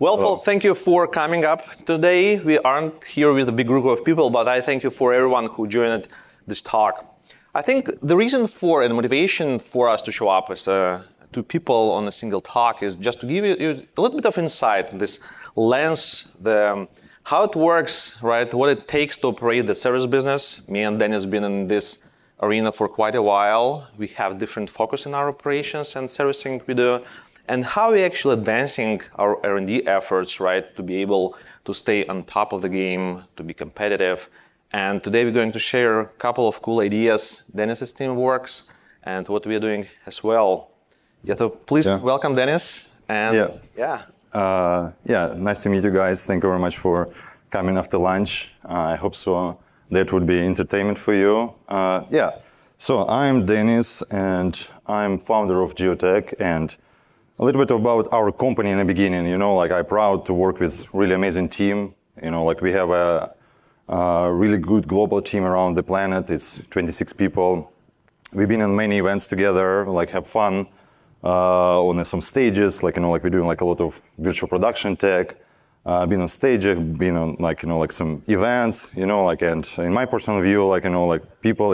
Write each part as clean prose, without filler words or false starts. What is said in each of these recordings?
Well, thank you for coming up today. We aren't here with a big group of people, but I thank you for everyone who joined this talk. I think the reason for and motivation for us to show up as two people on a single talk is just to give you a little bit of insight, this lens, how it works, right? What it takes to operate the service business. Me and Dennis have been in this arena for quite a while. We have different focus in our operations and servicing we do, and how we're actually advancing our R&D efforts, right, to be able to stay on top of the game, to be competitive. And today we're going to share a couple of cool ideas Dennis's team works and what we're doing as well. Yeah, so please welcome Dennis. And nice to meet you guys. Thank you very much for coming after lunch. I hope so. That would be entertainment for you. So I'm Dennis, and I'm founder of GeoTech. And a little bit about our company in the beginning. I'm proud to work with really amazing team. We have a really good global team around the planet. It's 26 people. We've been in many events together, have fun on some stages. We're doing a lot of virtual production tech. Been on stage, been on some events, and in my personal view, people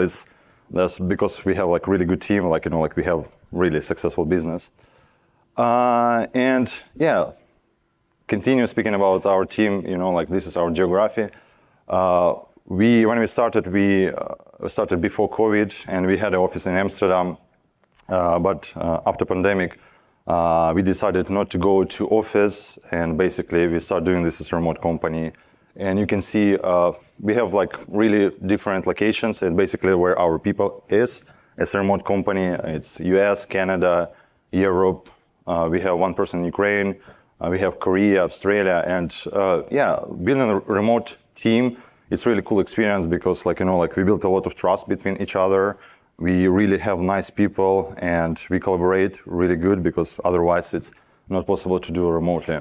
that's because we have really good team, we have really successful business. Continue speaking about our team, this is our geography. When we started before COVID, and we had an office in Amsterdam, but after pandemic, we decided not to go to office, and basically we started doing this as a remote company. And you can see we have really different locations. It's basically where our people is. As a remote company, it's US, Canada, Europe. We have one person in Ukraine. We have Korea, Australia, and being in a remote team, it's really cool experience because we built a lot of trust between each other. We really have nice people, and we collaborate really good because otherwise it's not possible to do remotely.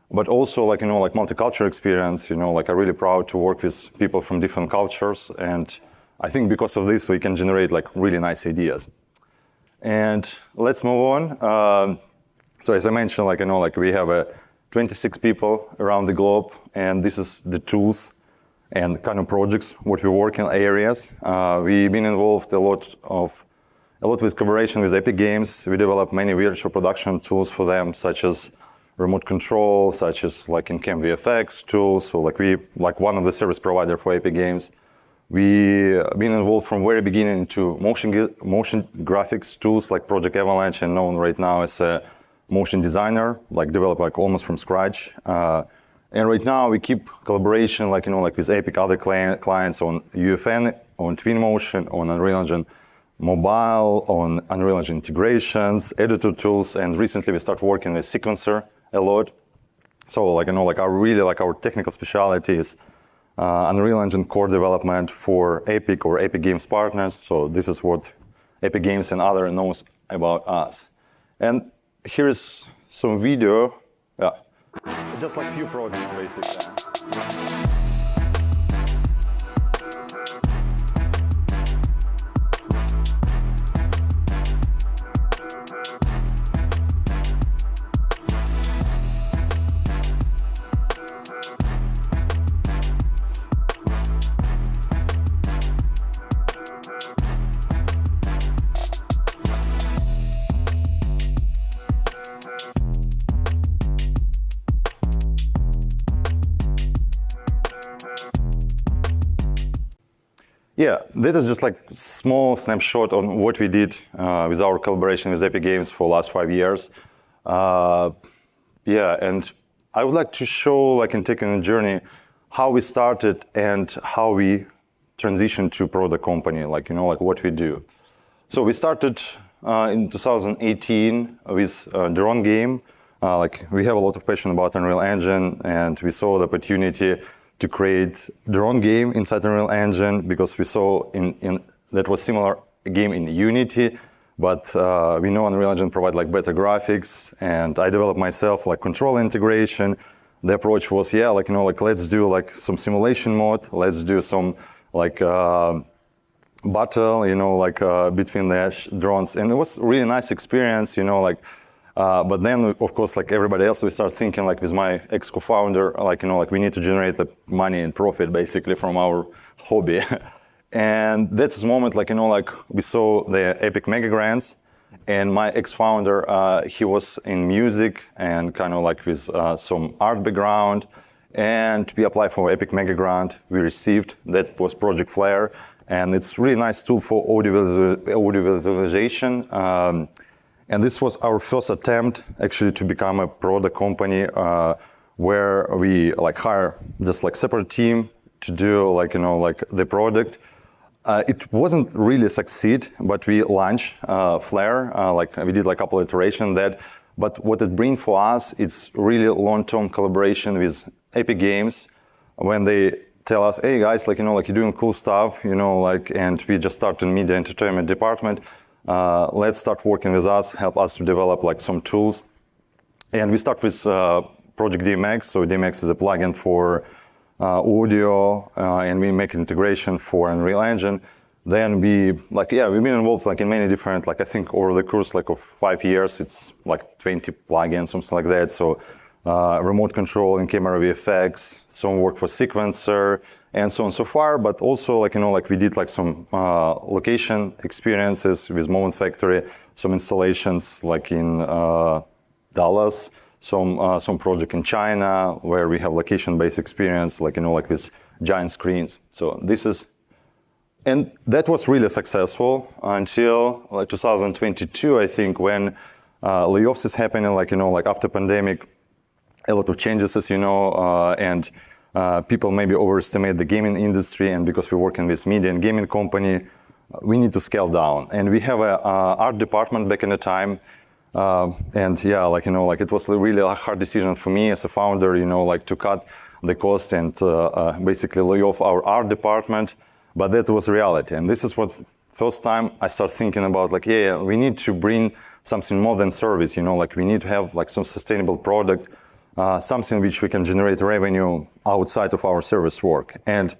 But also multicultural experience, I'm really proud to work with people from different cultures, and I think because of this we can generate really nice ideas. And let's move on. So as I mentioned, we have 26 people around the globe, and this is the tools and kind of projects what we work in areas. We've been involved a lot with collaboration with Epic Games. We develop many virtual production tools for them, such as remote control, such as in Cam VFX tools. So we one of the service provider for Epic Games. We been involved from very beginning into motion graphics tools like Project Avalanche, and known right now as a motion designer, develop almost from scratch. And right now we keep collaboration with Epic other clients on UFN, on Twinmotion, on Unreal Engine Mobile, on Unreal Engine integrations, editor tools, and recently we start working with Sequencer a lot. So our technical specialty is Unreal Engine core development for Epic or Epic Games partners. So this is what Epic Games and other knows about us. And here's some video. Just few projects basically. This is just small snapshot on what we did with our collaboration with Epic Games for the last 5 years. And I would like to show, in taking a journey, how we started and how we transitioned to product company, what we do. So we started in 2018 with a drone game. We have a lot of passion about Unreal Engine, and we saw the opportunity to create drone game inside Unreal Engine because we saw that was similar game in Unity, but we know Unreal Engine provide better graphics, and I developed myself control integration. The approach was let's do some simulation mode, let's do some battle, between the drones, and it was really nice experience, But then, of course, like everybody else, we start thinking like with my ex-co-founder, like, like we need to generate the money and profit basically from our hobby. And that's the moment, like, like we saw the Epic Mega Grants, and my ex-founder, he was in music and kind of like with some art background, and we applied for Epic Mega Grant. We received, that was Project Flare, and it's a really nice tool for audio visualization. And this was our first attempt actually to become a product company where we like hire just like separate team to do like, like the product. It wasn't really succeed, but we launched Flare, like we did like a couple of iterations that, but what it brings for us, it's really long-term collaboration with Epic Games when they tell us, hey guys, like, like you're doing cool stuff, like, and we just started media entertainment department. Let's start working with us, help us to develop like some tools. And we start with Project DMX. So DMX is a plugin for audio, and we make integration for Unreal Engine. Then we like, yeah, we've been involved like in many different, like I think over the course like of 5 years, it's like 20 plugins, something like that. So remote control and camera VFX, some work for sequencer, and so on so far. But also like, like we did like some location experiences with Moment Factory, some installations like in Dallas, some project in China where we have location-based experience, like, like with giant screens. So this is, and that was really successful until like 2022, I think, when layoffs is happening, like, like after pandemic, a lot of changes, as and people maybe overestimate the gaming industry, and because we're working with media and gaming company, we need to scale down. And we have a art department back in the time, and yeah, like, like it was really a hard decision for me as a founder, like to cut the cost and basically lay off our art department. But that was reality. And this is what first time I start thinking about, like, yeah, we need to bring something more than service, like we need to have like some sustainable product, something which we can generate revenue outside of our service work. And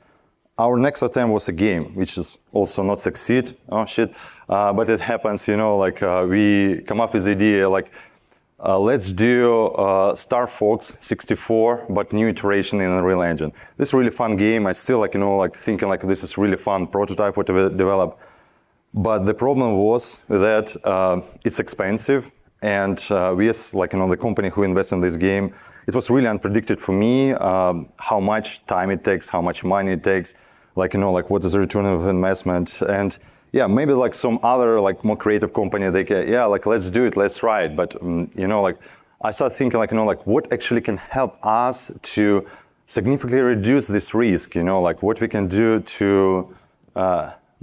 our next attempt was a game, which is also not succeed. Oh shit! But it happens, like we come up with the idea, like let's do Star Fox 64, but new iteration in Unreal Engine. This is a really fun game. I still like, like thinking like this is really fun prototype what we develop. But the problem was that it's expensive, and we as like, the company who invested in this game, it was really unpredicted for me how much time it takes, how much money it takes, like, like what is the return of investment. And yeah, maybe like some other like more creative company, they can, yeah, like let's do it, let's try it. But like I started thinking like, like what actually can help us to significantly reduce this risk, like what we can do to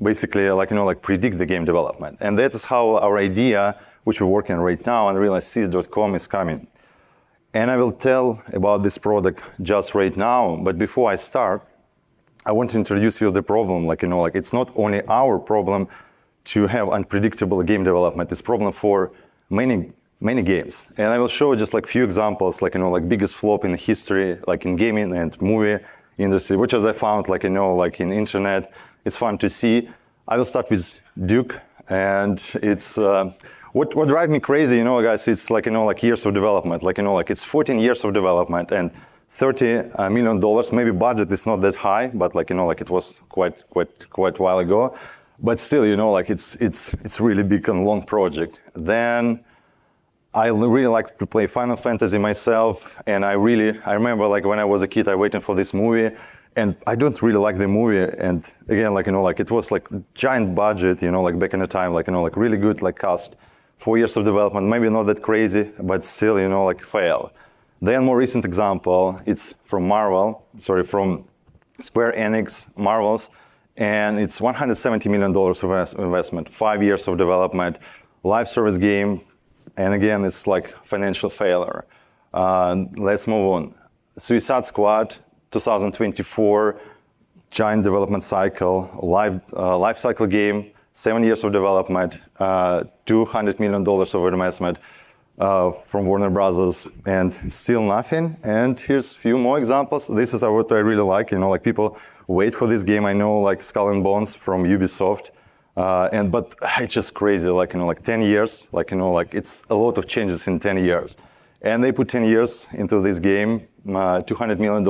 basically like, like predict the game development. And that is how our idea, which we're working on right now, unrealassist.com, is coming. And I will tell about this product just right now. But before I start, I want to introduce you the problem. Like, like it's not only our problem to have unpredictable game development. It's a problem for many games. And I will show just like few examples, like, like biggest flop in history, like in gaming and movie industry, which as I found, like, like in internet, it's fun to see. I will start with Duke, and it's, what drives me crazy, guys, it's like, like years of development, like, like it's 14 years of development and $30 million. Maybe budget is not that high, but like, like it was quite a while ago. But still, like it's really big and long project. Then I really like to play Final Fantasy myself, and I remember like when I was a kid, I waited for this movie, and I don't really like the movie. And again, like, like it was like giant budget, like back in the time, like, like really good, like cast, 4 years of development, maybe not that crazy, but still, like fail. Then more recent example, it's from from Square Enix, Marvels, and it's $170 million of investment, 5 years of development, live service game, and again, it's like financial failure. Let's move on. Suicide Squad, 2024, giant development cycle, life cycle game, 7 years of development, $200 million of investment from Warner Brothers, and still nothing. And here's a few more examples. This is what I really like. Like people wait for this game. I know like Skull and Bones from Ubisoft. But it's just crazy, like, 10 years, like, it's a lot of changes in 10 years. And they put 10 years into this game, $200 million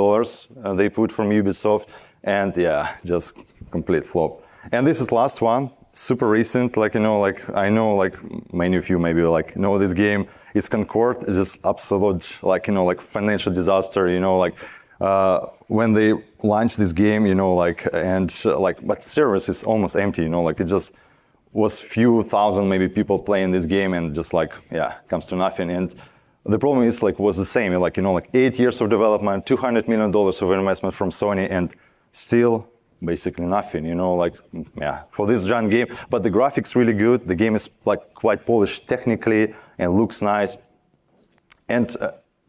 they put from Ubisoft, and yeah, just complete flop. And this is last one, super recent, like, I know, like, many of you maybe, like, know this game. It's Concord, it's just absolute, like, like, financial disaster, like, when they launched this game, but service is almost empty, like, it just was few thousand maybe people playing this game, and just, like, yeah, comes to nothing. And the problem is, like, was the same, like, 8 years of development, $200 million of investment from Sony, and still basically nothing, like, yeah, for this giant game. But the graphics really good. The game is, like, quite polished technically and looks nice. And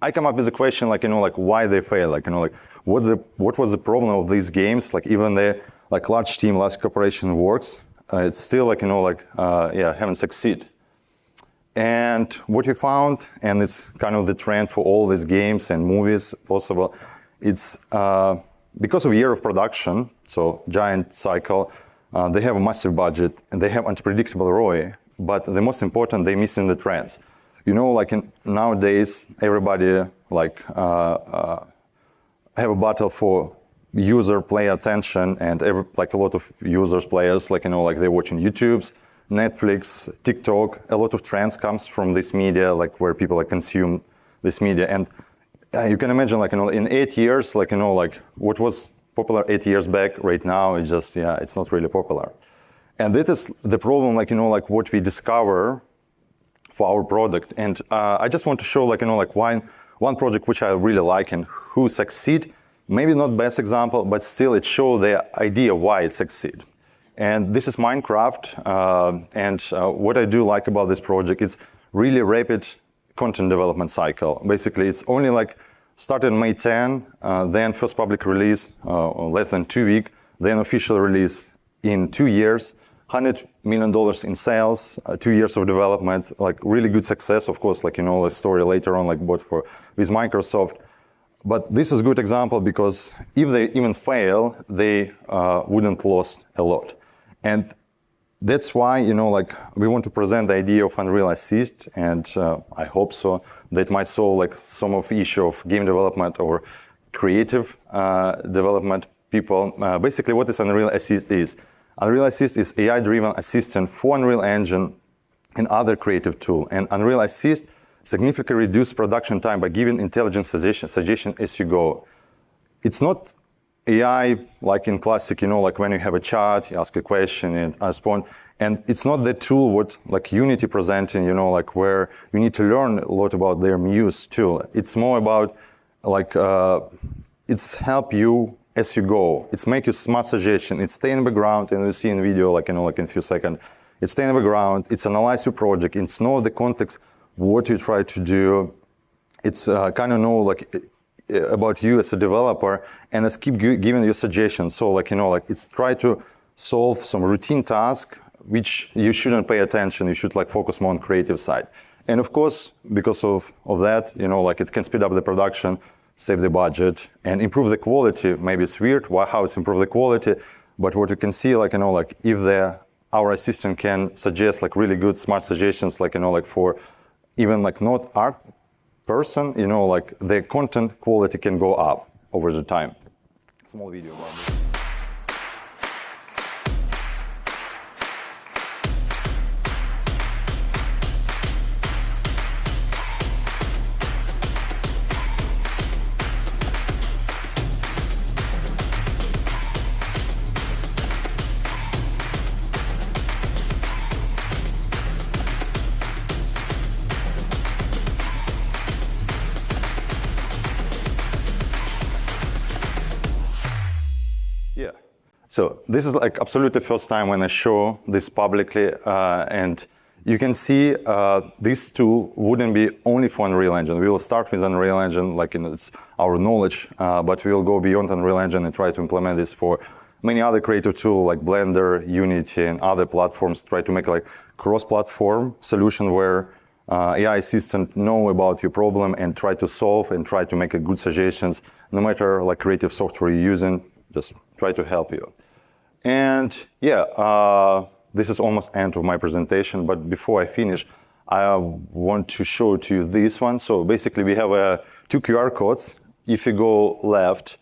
I come up with a question, like, like, why they fail, like, like, what was the problem of these games? Like, even the, like, large team, large corporation works, it's still, like, haven't succeeded. And what we found, and it's kind of the trend for all these games and movies possible, it's because of year of production, so giant cycle, they have a massive budget and they have unpredictable ROI, but the most important, they're missing the trends. Like, nowadays, everybody, like, have a battle for user player attention, and like, a lot of users, players, like, like, they're watching YouTube's, Netflix, TikTok. A lot of trends comes from this media, like, where people, like, consume this media. And you can imagine, like, in 8 years, like, like, what was popular 8 years back, right now, it's just, yeah, it's not really popular. And that is the problem, like, like, what we discover for our product. And I just want to show, like, like, one project which I really like and who succeed. Maybe not best example, but still it shows the idea why it succeed. And this is Minecraft. What I do like about this project is really rapid content development cycle. Basically, it's only, like, started May 10, then first public release, less than 2 weeks, then official release in 2 years, $100 million in sales, 2 years of development, like, really good success. Of course, like, the story later on, like, bought with Microsoft. But this is a good example because if they even fail, they wouldn't lost a lot. And that's why, like, we want to present the idea of Unreal Assist, and I hope so, that might solve, like, some of the issue of game development or creative development people. Basically, what is Unreal Assist is? Unreal Assist is AI-driven assistant for Unreal Engine and other creative tool. And Unreal Assist significantly reduces production time by giving intelligent suggestion as you go. It's not AI like in classic, like, when you have a chat, you ask a question and respond. And it's not the tool what, like, Unity presenting, like, where you need to learn a lot about their Muse tool. It's more about, like, it's help you as you go. It's make you smart suggestion. It's stay in the background, and you see in video, like, like, in a few seconds. It's stay in the background. It's analyze your project. It's know the context, what you try to do. It's kind of know, like, about you as a developer, and it's keep giving you suggestions. So, like, like, it's try to solve some routine task which you shouldn't pay attention. You should, like, focus more on creative side. And of course, because of that, like, it can speed up the production, save the budget, and improve the quality. Maybe it's weird how it's improve the quality, but what you can see, like, like, if our assistant can suggest, like, really good smart suggestions, like, like, for even, like, not art person, like, the content quality can go up over the time. Small video about this. Yeah. So this is, like, absolutely first time when I show this publicly, and you can see this tool wouldn't be only for Unreal Engine. We will start with Unreal Engine, like, it's our knowledge, but we will go beyond Unreal Engine and try to implement this for many other creative tools like Blender, Unity, and other platforms. Try to make, like, cross-platform solution where AI assistant know about your problem and try to solve and try to make a good suggestions, no matter, like, creative software you're using. Just try to help you. And yeah, this is almost end of my presentation, but before I finish, I want to show to you this one. So basically we have two QR codes. If you go left,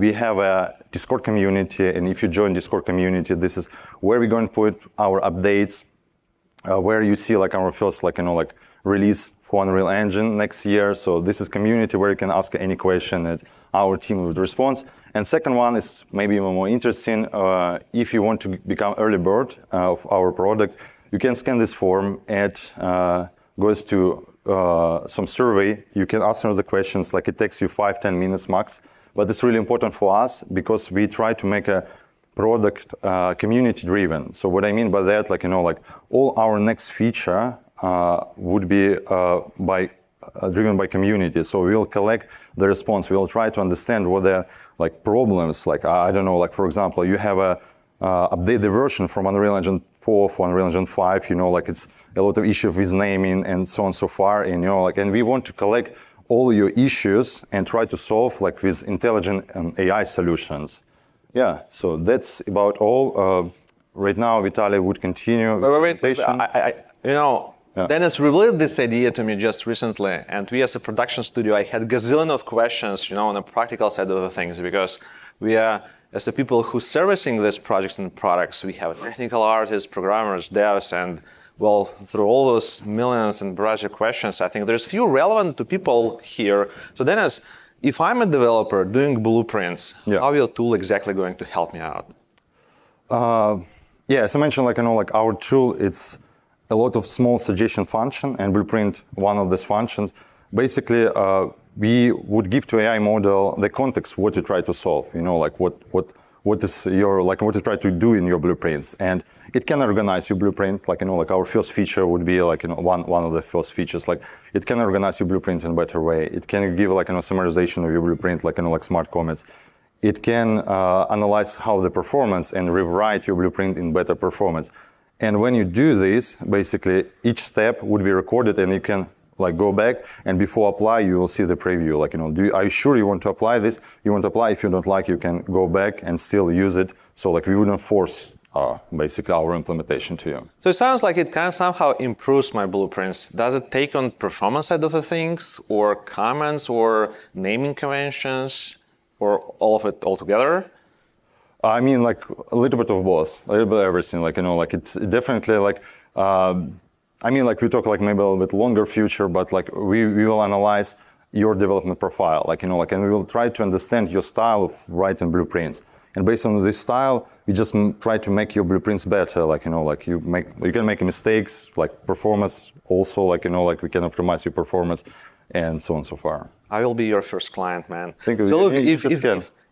we have a Discord community, and if you join Discord community, this is where we're going to put our updates, where you see like our first release for Unreal Engine next year. So this is community where you can ask any question and our team would respond. And second one is maybe even more interesting. If you want to become early bird of our product, you can scan this form. It goes to some survey. You can answer the questions. Like it takes you 5-10 minutes max. But it's really important for us because we try to make a product community driven. So what I mean by that, all our next feature would be driven by community. So we will collect the response. We will try to understand what the problems. I don't know. For example, you have a update the version from Unreal Engine 4 for Unreal Engine 5. It's a lot of issues with naming and so on so far. And and we want to collect all your issues and try to solve with intelligent AI solutions. Yeah. So that's about all. Right now, Vitaly would continue with presentation. Yeah. Dennis revealed this idea to me just recently, and we as a production studio, I had a gazillion of questions, on the practical side of the things, because we are, as the people who servicing these projects and products, we have technical artists, programmers, devs, and well, through all those millions and barrage of questions, I think there's few relevant to people here. So Dennis, if I'm a developer doing blueprints, how is your tool exactly going to help me out? As I mentioned, our tool, it's a lot of small suggestion function, and Blueprint one of these functions. Basically, we would give to AI model the context what you try to solve. What is your what you try to do in your blueprints, and it can organize your blueprint. Our first feature would be one of the first features. It can organize your blueprint in a better way. It can give summarization of your blueprint, smart comments. It can analyze how the performance and rewrite your blueprint in better performance. And when you do this, basically each step would be recorded, and you can go back, and before apply, you will see the preview. Are you sure you want to apply this? You want to apply. If you don't like, you can go back and still use it. So we wouldn't force basically our implementation to you. So it sounds like it can somehow improves my blueprints. Does it take on performance side of the things, or comments, or naming conventions, or all of it altogether? I mean, a little bit of both, a little bit of everything. It's definitely we talk maybe a little bit longer future, but we will analyze your development profile, and we will try to understand your style of writing blueprints. And based on this style, we just try to make your blueprints better. You can make mistakes, performance also, we can optimize your performance, and so on and so far. I will be your first client, man. Thank you. So look,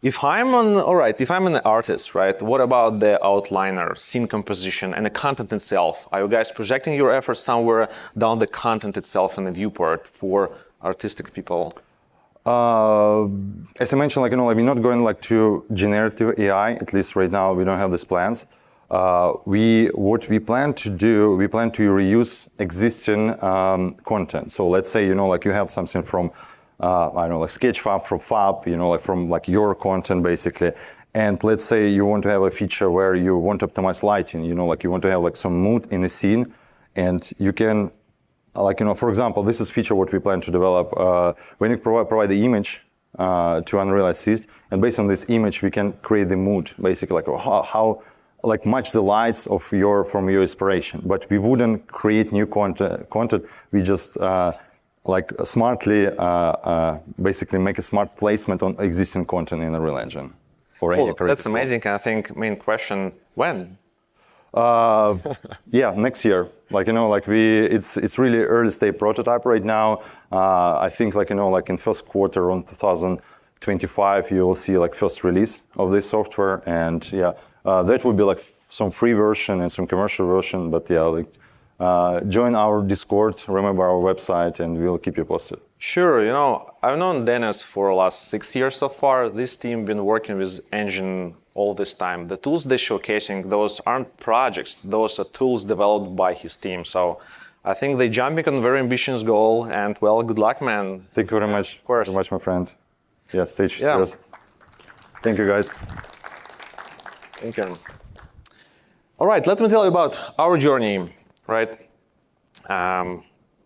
if I'm an artist, right? What about the outliner, scene composition, and the content itself? Are you guys projecting your efforts somewhere down the content itself in the viewport for artistic people? As I mentioned, we're not going to generative AI. At least right now, we don't have these plans. What we plan to do, we plan to reuse existing content. So let's say you have something from Sketchfab, from Fab, from your content basically. And let's say you want to have a feature where you want to optimize lighting, you want to have some mood in the scene, and you can, for example, this is feature what we plan to develop. When you provide the image to Unreal Assist, and based on this image, we can create the mood, basically, how match the lights of from your inspiration. But we wouldn't create new content. We just smartly, basically make a smart placement on existing content in the Unreal Engine. That's amazing. I think main question, when? Next year. It's really early stage prototype right now. I think in first quarter on 2025, you will see first release of this software, and that would be some free version and some commercial version. But join our Discord, remember our website, and we'll keep you posted. Sure, I've known Dennis for the last 6 years so far. This team been working with Engine all this time. The tools they're showcasing, those aren't projects, those are tools developed by his team. So I think they're jumping on a very ambitious goal, and well, good luck, man. Thank you very much. Of course. Very much, my friend. Stage serious. Thank you, guys. Thank you. All right, let me tell you about our journey, right?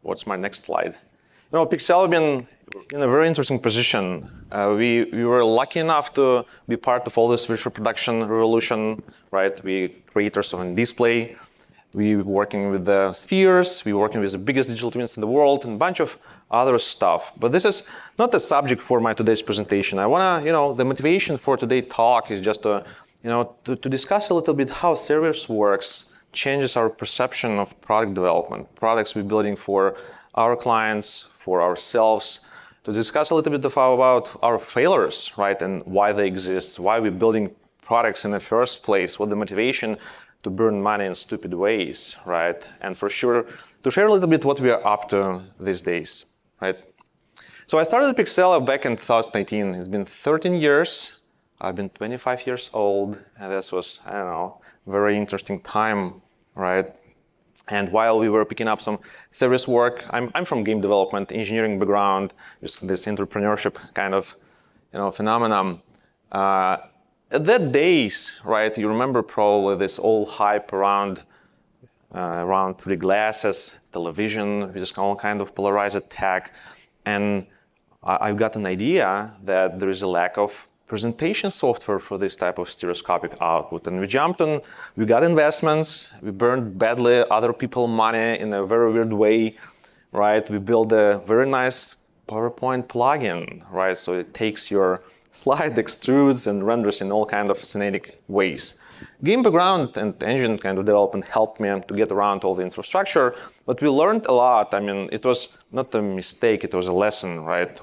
What's my next slide? You know, Pixela has been in a very interesting position. We were lucky enough to be part of all this virtual production revolution, right? We creators of display. We working with the spheres. We working with the biggest digital twins in the world and a bunch of other stuff. But this is not the subject for my today's presentation. I wanna, you know, the motivation for today's talk is just to, you know, to discuss a little bit how service works, changes our perception of product development, products we're building for our clients, for ourselves, to discuss a little bit about our failures, right, and why they exist, why we're building products in the first place, what the motivation to burn money in stupid ways, right, and for sure to share a little bit what we are up to these days, right. So I started at Pixela back in 2018. It's been 13 years. I've been 25 years old, and this was, I don't know, very interesting time, right? And while we were picking up some service work, I'm from game development, engineering background, just this entrepreneurship kind of, you know, phenomenon. At that days, right, you remember probably this old hype around 3D glasses, television, with this all kind of polarized tech. And I got an idea that there is a lack of presentation software for this type of stereoscopic output. And we jumped on, we got investments, we burned badly other people's money in a very weird way, right? We built a very nice PowerPoint plugin, right? So it takes your slide, extrudes, and renders in all kind of scenic ways. Game background and engine kind of development helped me to get around all the infrastructure, but we learned a lot. I mean, it was not a mistake, it was a lesson, right?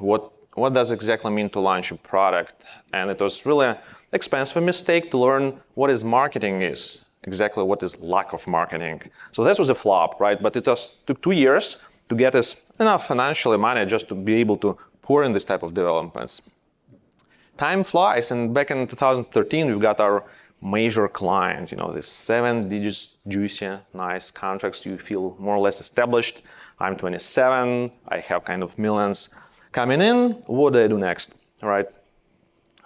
What does exactly mean to launch a product? And it was really an expensive mistake to learn what is marketing is, exactly what is lack of marketing. So this was a flop, right? But it took 2 years to get us enough financially money just to be able to pour in this type of developments. Time flies, and back in 2013, we got our major client, you know, this 7 digits, juicy, nice contracts. You feel more or less established. I'm 27, I have kind of millions coming in. What do I do next, right?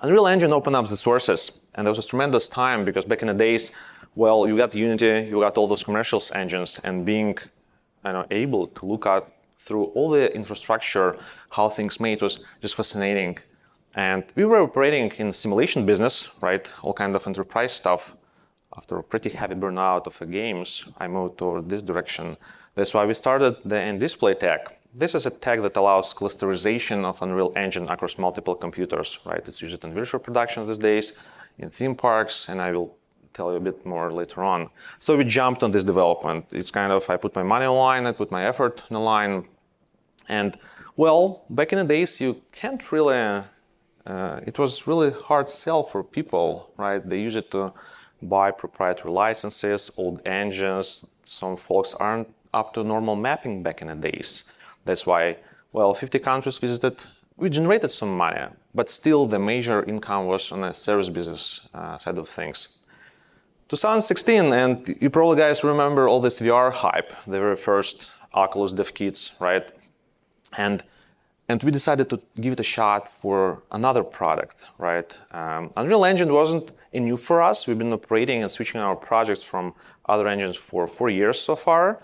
Unreal Engine opened up the sources, and there was a tremendous time because back in the days, well, you got Unity, you got all those commercial engines, and being, you know, able to look at through all the infrastructure, how things made was just fascinating. And we were operating in simulation business, right? All kind of enterprise stuff. After a pretty heavy burnout of games, I moved toward this direction. That's why we started the in-display tech. This is a tech that allows clusterization of Unreal Engine across multiple computers, right? It's used in virtual productions these days, in theme parks, and I will tell you a bit more later on. So we jumped on this development. It's kind of, I put my money on the line, I put my effort on the line. And well, back in the days, you can't really, it was really hard sell for people, right? They use it to buy proprietary licenses, old engines. Some folks aren't up to normal mapping back in the days. That's why, well, 50 countries visited. We generated some money, but still the major income was on the service business side of things. 2016, and you probably guys remember all this VR hype, the very first Oculus dev kits, right? And we decided to give it a shot for another product, right? Unreal Engine wasn't new for us. We've been operating and switching our projects from other engines for 4 years so far.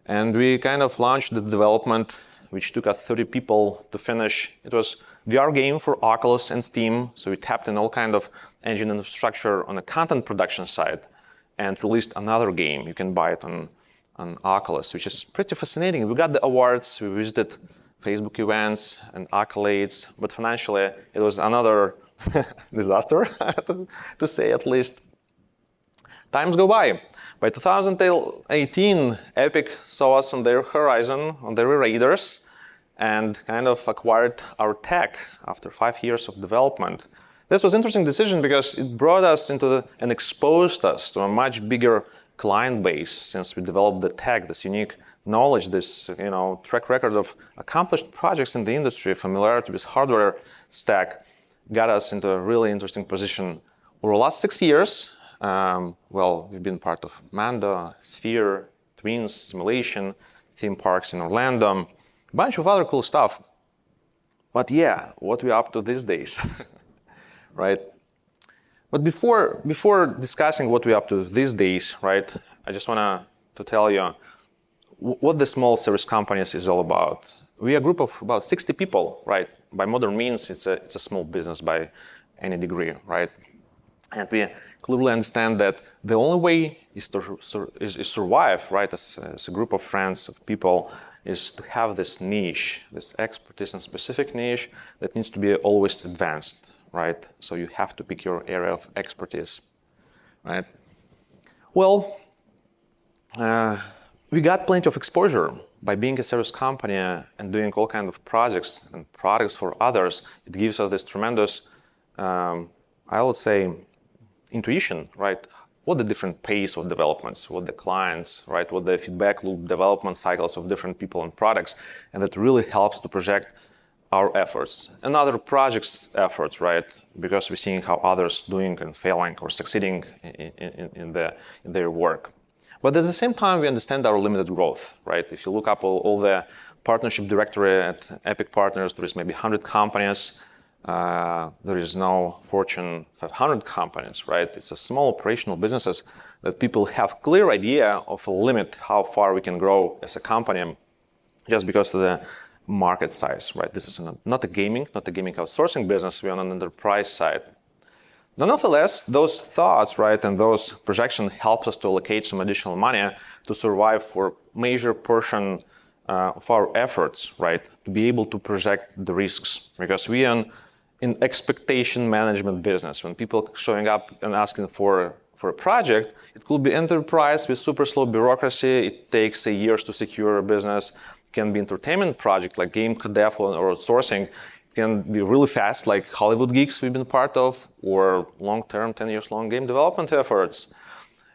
And we kind of launched the development, which took us 30 people to finish. It was VR game for Oculus and Steam. So we tapped in all kind of engine infrastructure on the content production side and released another game. You can buy it on Oculus, which is pretty fascinating. We got the awards, we visited Facebook events and accolades, but financially it was another disaster, to say at least. Times go by. By 2018, Epic saw us on their horizon, on their radars, and kind of acquired our tech after 5 years of development. This was an interesting decision because it brought us into and exposed us to a much bigger client base since we developed the tech, this unique knowledge, this track record of accomplished projects in the industry, familiarity with hardware stack, got us into a really interesting position. Over the last 6 years, we've been part of Mando, Sphere, Twins, Simulation, theme parks in Orlando, a bunch of other cool stuff. But yeah, what we're up to these days, right? But before discussing what we're up to these days, right, I just want to tell you what the small service companies is all about. We are a group of about 60 people, right? By modern means, it's a small business by any degree, right? And we clearly understand that the only way is to survive, right, as a group of friends, of people, is to have this niche, this expertise and specific niche that needs to be always advanced, right? So you have to pick your area of expertise, right? Well, we got plenty of exposure by being a service company and doing all kinds of projects and products for others. It gives us this tremendous, I would say, intuition, right? What the different pace of developments, what the clients, right? What the feedback loop development cycles of different people and products, and that really helps to project our efforts and other projects' efforts, right? Because we're seeing how others doing and failing or succeeding in their work. But at the same time, we understand our limited growth, right? If you look up all the partnership directory at Epic Partners, there is maybe 100 companies. There is no Fortune 500 companies, right? It's a small operational businesses that people have clear idea of a limit how far we can grow as a company just because of the market size, right? This is not a gaming outsourcing business. We're on an enterprise side. Nonetheless, those thoughts, right, and those projections help us to allocate some additional money to survive for major portion of our efforts, right? To be able to project the risks, because we are in expectation management business. When people showing up and asking for a project, it could be enterprise with super slow bureaucracy. It takes years to secure a business. It can be entertainment project like game dev or outsourcing. It can be really fast, like Hollywood Geeks we've been part of, or long-term, 10 years long game development efforts.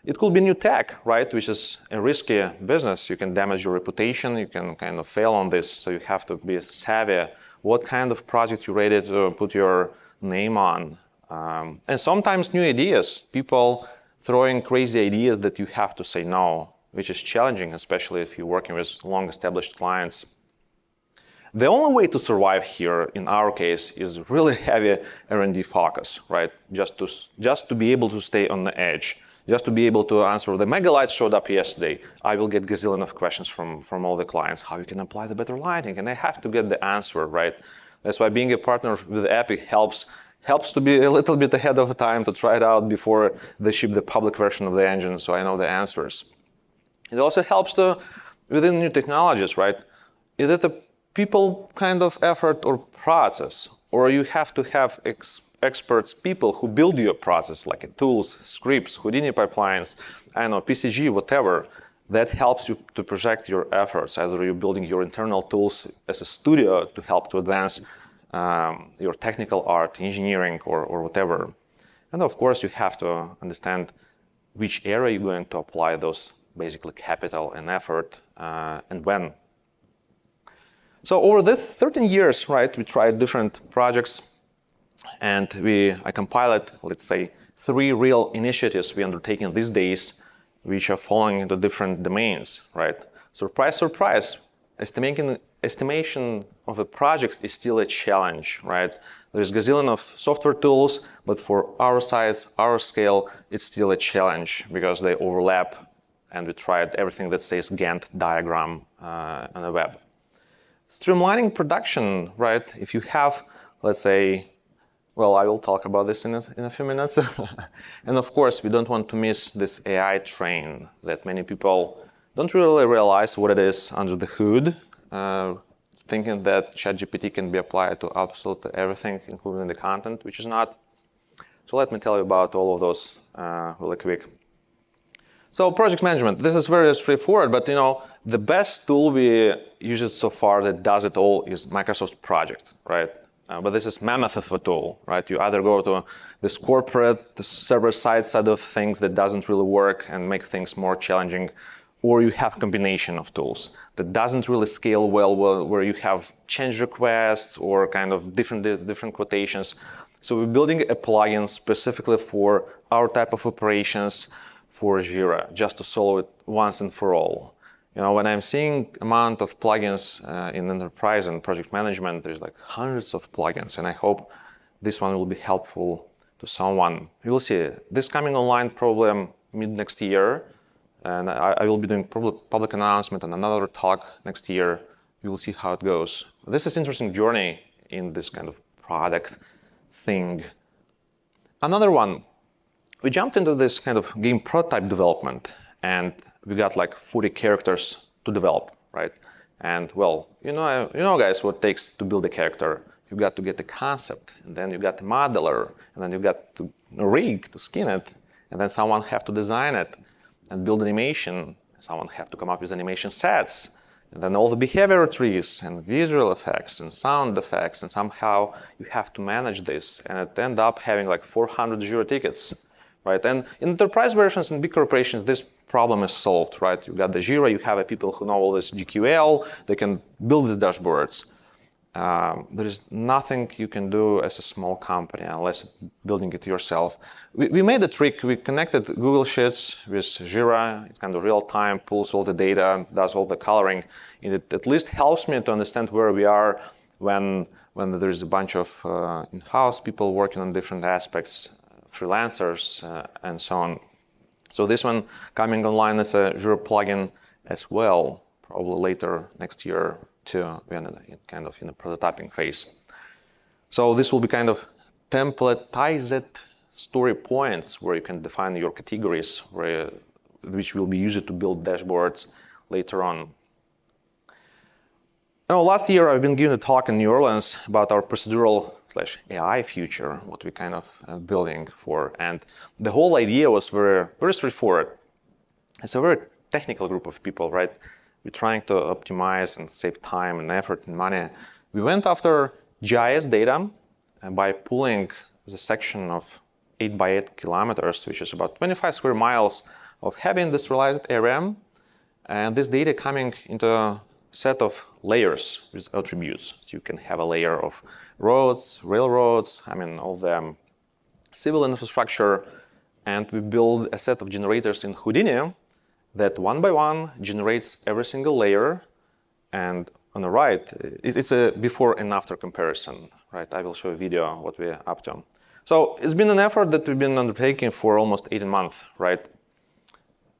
It could be new tech, right, which is a risky business. You can damage your reputation. You can kind of fail on this. So you have to be savvy. What kind of project you're ready to put your name on. And sometimes new ideas. People throwing crazy ideas that you have to say no, which is challenging, especially if you're working with long-established clients. The only way to survive here, in our case, is really heavy R&D focus, right? Just to be able to stay on the edge, just to be able to answer. The mega lights showed up yesterday. I will get gazillion of questions from all the clients, how you can apply the better lighting, and I have to get the answer, right? That's why being a partner with Epic helps to be a little bit ahead of time to try it out before they ship the public version of the engine, so I know the answers. It also helps to, within new technologies, right? Is it a people kind of effort or process, or you have to have experts, people who build your process, like tools, scripts, Houdini pipelines, I don't know, PCG, whatever, that helps you to project your efforts. Either you're building your internal tools as a studio to help to advance your technical art, engineering, or whatever. And of course, you have to understand which area you're going to apply those basically capital and effort and when. So over this 13 years, right, we tried different projects, and I compiled, let's say, 3 real initiatives we undertaking these days, which are falling into different domains, right? Surprise, surprise, estimation of a project is still a challenge, right? There's gazillion of software tools, but for our size, our scale, it's still a challenge because they overlap, and we tried everything that says Gantt diagram on the web. Streamlining production, right? If you have, let's say, well, I will talk about this in a few minutes. And of course, we don't want to miss this AI train that many people don't really realize what it is under the hood, thinking that ChatGPT can be applied to absolutely everything, including the content, which is not. So let me tell you about all of those really quick. So project management, this is very straightforward, but the best tool we used so far that does it all is Microsoft Project, right? But this is mammoth of a tool, right? You either go to this corporate, the server-side side of things that doesn't really work and make things more challenging, or you have a combination of tools that doesn't really scale well, where you have change requests or kind of different quotations. So we're building a plugin specifically for our type of operations, for Jira, just to solve it once and for all. When I'm seeing amount of plugins in enterprise and project management, there's like hundreds of plugins, and I hope this one will be helpful to someone. You will see this coming online probably mid next year, and I will be doing public announcement and another talk next year. You will see how it goes. This is interesting journey in this kind of product thing. Another one, we jumped into this kind of game prototype development, and we got like 40 characters to develop, right? And well, you know, guys, what it takes to build a character. You got to get the concept, and then you got the modeler, and then you got to rig to skin it, and then someone have to design it and build animation. Someone have to come up with animation sets, and then all the behavior trees and visual effects and sound effects, and somehow you have to manage this, and it end up having like 400 Jira tickets, right? And in enterprise versions and big corporations, this problem is solved, right? You got the Jira, you have people who know all this GQL, they can build the dashboards. There is nothing you can do as a small company unless building it yourself. We made a trick. We connected Google Sheets with Jira. It's kind of real time, pulls all the data, does all the coloring. And it at least helps me to understand where we are when there's a bunch of in-house people working on different aspects, freelancers, and so on. So this one coming online as a Jira plugin as well, probably later next year. We're kind of in a prototyping phase. So this will be kind of templatized story points where you can define your categories, which will be used to build dashboards later on. Now, last year I've been giving a talk in New Orleans about our procedural/AI future, what we kind of building for, and the whole idea was very, very straightforward. It's a very technical group of people, right? We're trying to optimize and save time and effort and money. We went after GIS data and by pulling the section of 8 by 8 kilometers, which is about 25 square miles of heavy industrialized area, and this data coming into a set of layers with attributes. So you can have a layer of roads, railroads, all the civil infrastructure, and we build a set of generators in Houdini that one by one generates every single layer. And on the right, it's a before and after comparison, right? I will show a video of what we're up to. So it's been an effort that we've been undertaking for almost 18 months, right?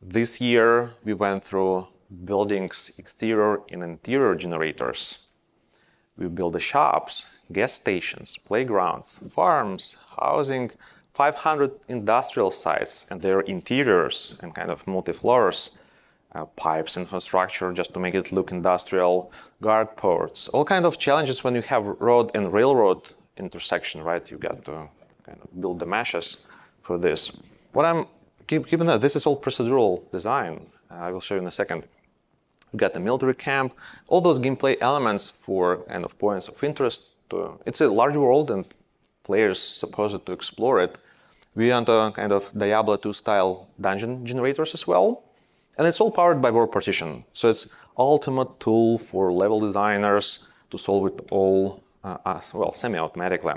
This year, we went through buildings, exterior and interior generators. We built the shops, gas stations, playgrounds, farms, housing, 500 industrial sites and their interiors and kind of multi-floors, pipes, infrastructure just to make it look industrial, guard ports, all kind of challenges when you have road and railroad intersection, right? You got to kind of build the meshes for this. What I'm keeping that, this is all procedural design. I will show you in a second. We got the military camp, all those gameplay elements for kind of points of interest. It's a large world and players supposed to explore it. We want a kind of Diablo 2 style dungeon generators as well. And it's all powered by word partition. So it's ultimate tool for level designers to solve it all, semi-automatically.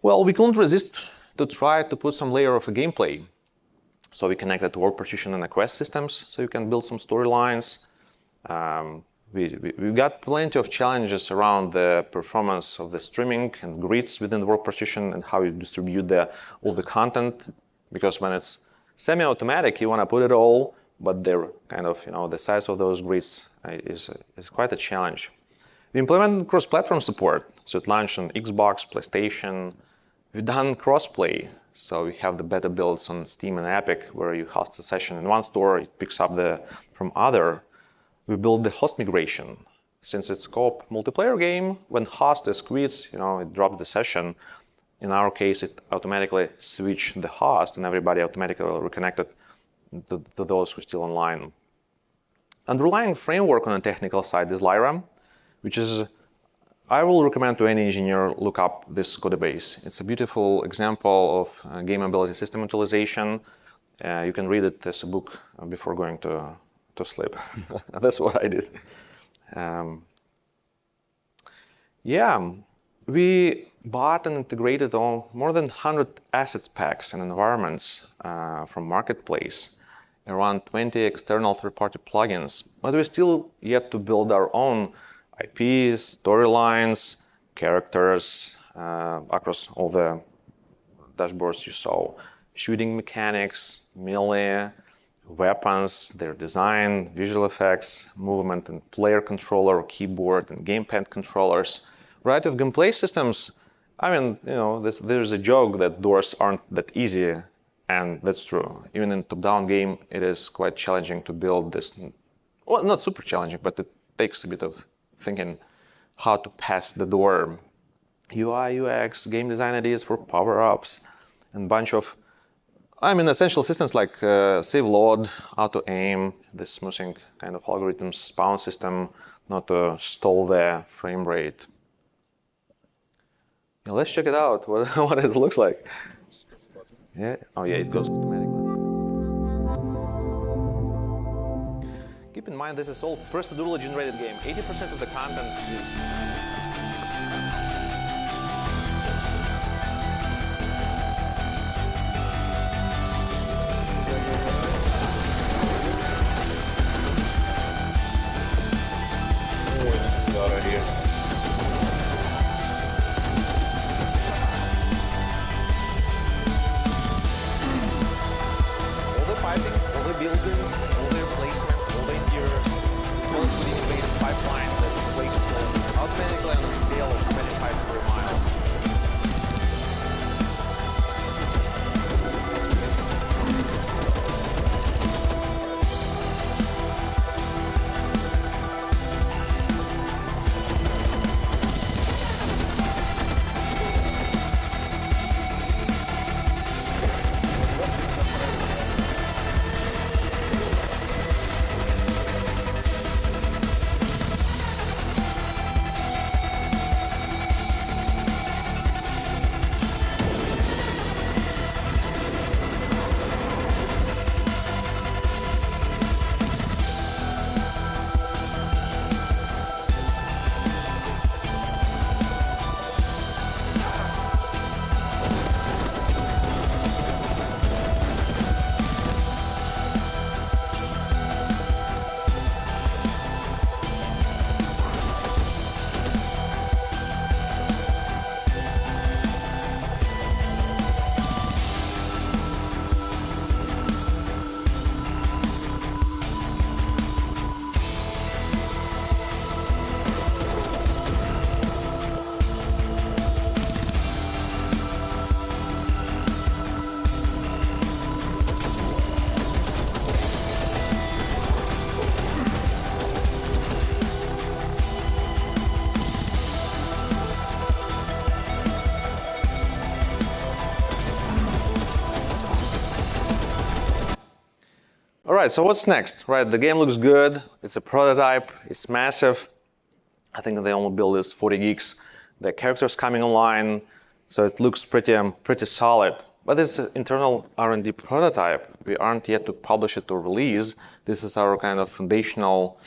Well, we couldn't resist to try to put some layer of a gameplay. So we connected to word partition and the quest systems, so you can build some storylines. We got plenty of challenges around the performance of the streaming and grids within the word partition and how you distribute all the content. Because when it's semi-automatic, you want to put it all, but they're kind of, the size of those grids is quite a challenge. We implemented cross-platform support, so it launched on Xbox, PlayStation. We've done cross-play, so we have the beta builds on Steam and Epic, where you host a session in one store, it picks up from other. We build the host migration. Since it's co-op multiplayer game, when host is quits, it drops the session. In our case, it automatically switched the host and everybody automatically reconnected to those who are still online. Underlying framework on the technical side is Lyra, which is, I will recommend to any engineer look up this code base. It's a beautiful example of game ability system utilization. You can read it as a book before going to sleep. That's what I did. We bought and integrated more than 100 assets packs and environments from Marketplace, around 20 external third-party plugins, but we're still yet to build our own IPs, storylines, characters, across all the dashboards you saw. Shooting mechanics, melee, weapons, their design, visual effects, movement and player controller, keyboard and gamepad controllers. Right, with gameplay systems, I mean, there's a joke that doors aren't that easy, and that's true. Even in top-down game, it is quite challenging to build this. Well, not super challenging, but it takes a bit of thinking how to pass the door. UI, UX, game design ideas for power-ups, and bunch of, essential systems like save load, auto aim, the smoothing kind of algorithms, spawn system, not to stall the frame rate. Yeah, let's check it out, what it looks like. Yeah. Oh yeah, it goes automatically. Keep in mind, this is all procedurally generated game. 80% of the content is All right, so what's next? Right, the game looks good. It's a prototype. It's massive. I think they only built this 40 gigs. The characters coming online, so it looks pretty solid. But it's an internal R&D prototype. We aren't yet to publish it or release. This is our kind of foundational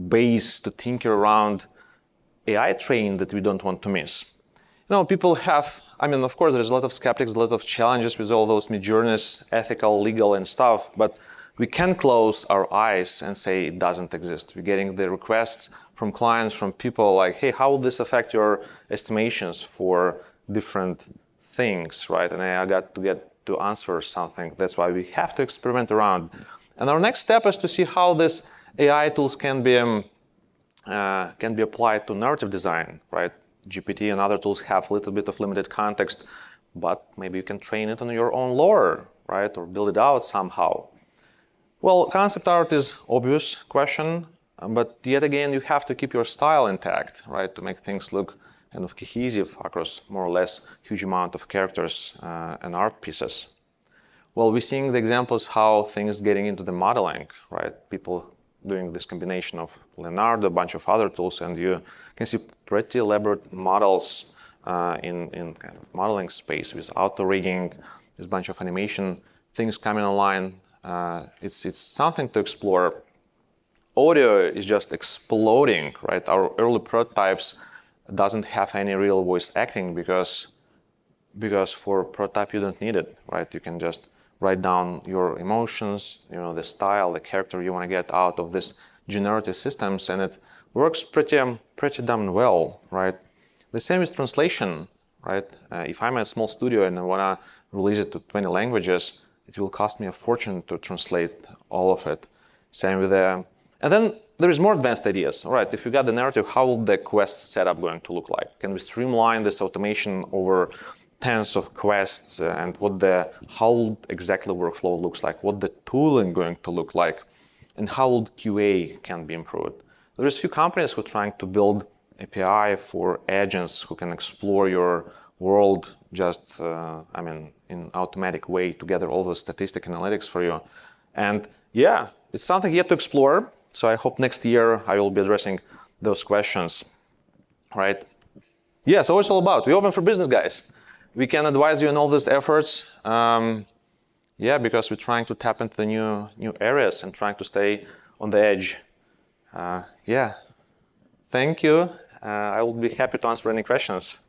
base to tinker around AI training that we don't want to miss. People have, of course, there's a lot of skeptics, a lot of challenges with all those mid-journeys, ethical, legal, and stuff, but we can close our eyes and say it doesn't exist. We're getting the requests from clients, from people like, hey, how will this affect your estimations for different things, right? And I got to get to answer something. That's why we have to experiment around. And our next step is to see how this AI tools can be applied to narrative design, right? GPT and other tools have a little bit of limited context, but maybe you can train it on your own lore, right? Or build it out somehow. Well, concept art is obvious question, but yet again, you have to keep your style intact, right? To make things look kind of cohesive across more or less huge amount of characters and art pieces. Well, we're seeing the examples how things getting into the modeling, right? People doing this combination of Leonardo, a bunch of other tools, and you can see pretty elaborate models in kind of modeling space with auto rigging, there's a bunch of animation things coming online. It's something to explore. Audio is just exploding, right? Our early prototypes doesn't have any real voice acting because for prototype you don't need it, right? You can just write down your emotions, the style, the character you want to get out of this generative systems, and it works pretty damn well, right? The same with translation. right? If I'm a small studio and I want to release it to 20 languages, it will cost me a fortune to translate all of it. Same with the... And then there's more advanced ideas. All right, if you got the narrative, how will the quest setup going to look like? Can we streamline this automation over tens of quests, and how exactly workflow looks like, what the tooling going to look like, and how QA can be improved? There's a few companies who are trying to build API for agents who can explore your world just, in automatic way to gather all the statistic analytics for you. And yeah, it's something yet to explore. So I hope next year I will be addressing those questions, right? Yeah, so it's all about. We're open for business, guys. We can advise you in all these efforts. Because we're trying to tap into the new areas and trying to stay on the edge. Thank you. I will be happy to answer any questions.